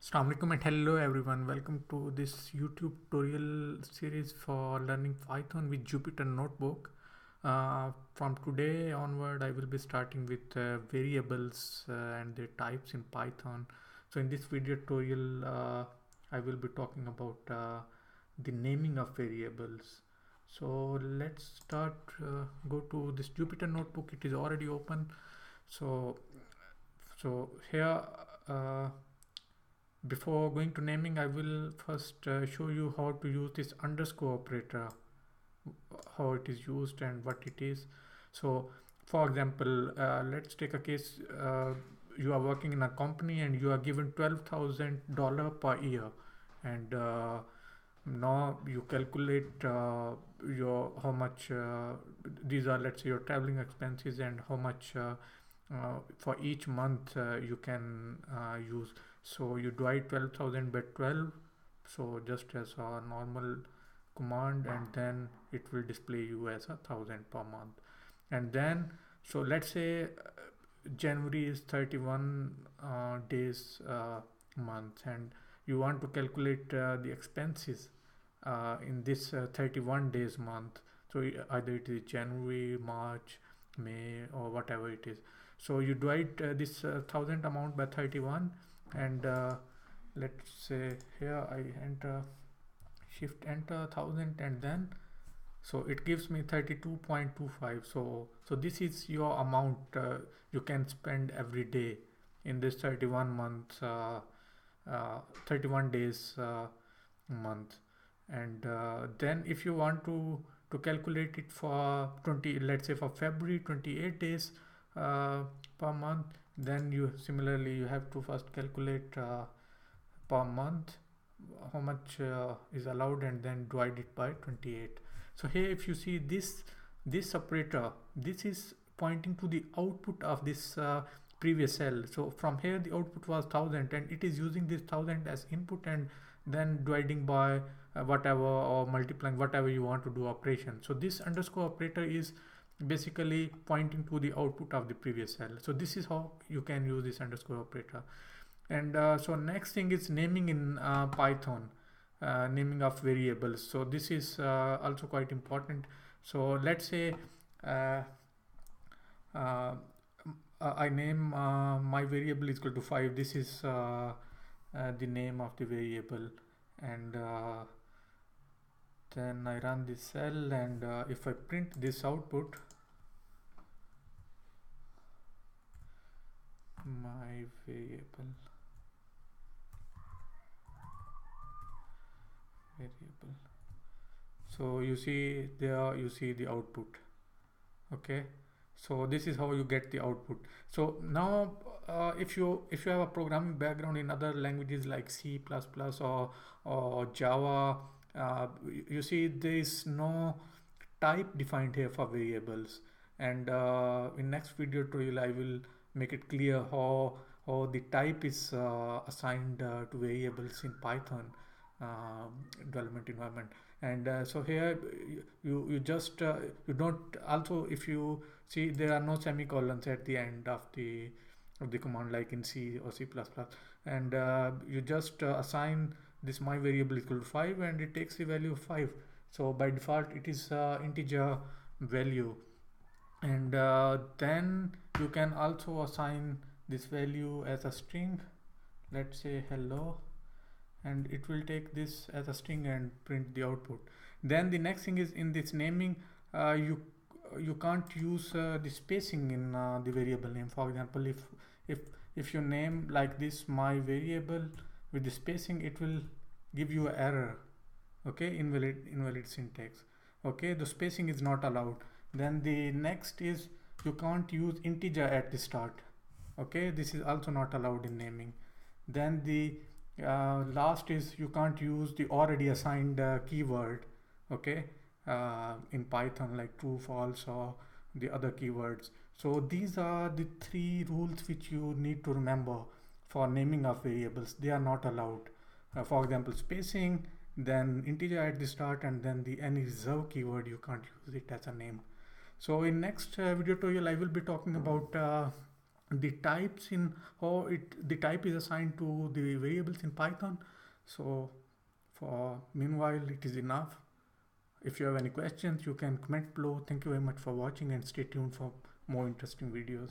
Assalamu alaikum and hello everyone. Welcome to this YouTube tutorial series for learning Python with Jupyter Notebook. From today onward, I will be starting with variables and their types in Python. So in this video tutorial, I will be talking about the naming of variables. So let's start. Go to this Jupyter Notebook. It is already open. So here. Before going to naming, I will first show you how to use this underscore operator, how it is used and what it is. So for example, let's take a case. You are working in a company and you are given $12,000 per year, and now you calculate your how much these are, let's say, your traveling expenses and how much for each month you can use. So you divide 12,000 by 12, so just as a normal command, and then it will display you as 1,000 per month. And then, so let's say January is 31 days month, and you want to calculate the expenses in this 31 days month. So either it is January, March, May, or whatever it is. So you divide this 1,000 amount by 31, and let's say here I enter, shift enter 1,000, and then so it gives me 32.25. So this is your amount you can spend every day in this 31 months 31 days month. And then if you want to calculate it for 20, let's say for February, 28 days per month, then you similarly you have to first calculate per month how much is allowed, and then divide it by 28. So here if you see this operator, this is pointing to the output of this previous cell. So from here the output was 1,000, and it is using this 1,000 as input and then dividing by whatever, or multiplying whatever you want to do operation. So this underscore operator is basically pointing to the output of the previous cell. So this is how you can use this underscore operator. And so next thing is naming in Python, naming of variables. So this is also quite important. So let's say I name my variable is equal to 5. This is the name of the variable, and then I run this cell, and if I print this output, my variable, so you see there, you see the output. Okay, so this is how you get the output. So now if you have a programming background in other languages like C++ or Java, you see there is no type defined here for variables. And in next video tutorial I will make it clear how the type is assigned to variables in Python development environment. And so here you just you don't, also if you see there are no semicolons at the end of the command like in C or C++, and you just assign this my variable equal to 5, and it takes the value of 5. So by default it is integer value. And then you can also assign this value as a string, let's say hello, and it will take this as a string and print the output. Then the next thing is, in this naming, you can't use the spacing in the variable name. For example, if you name like this my variable with the spacing, it will give you an error. Okay, invalid syntax. Okay, the spacing is not allowed. Then the next is, you can't use integer at the start. Okay, this is also not allowed in naming. Then the last is, you can't use the already assigned keyword, okay, in Python, like true, false, or the other keywords. So these are the 3 rules which you need to remember for naming of variables. They are not allowed. For example, spacing, then integer at the start, and then the any reserve keyword, you can't use it as a name. So in next video tutorial I will be talking about the types in how the type is assigned to the variables in Python. So for meanwhile it is enough. If you have any questions, you can comment below. Thank you very much for watching and stay tuned for more interesting videos.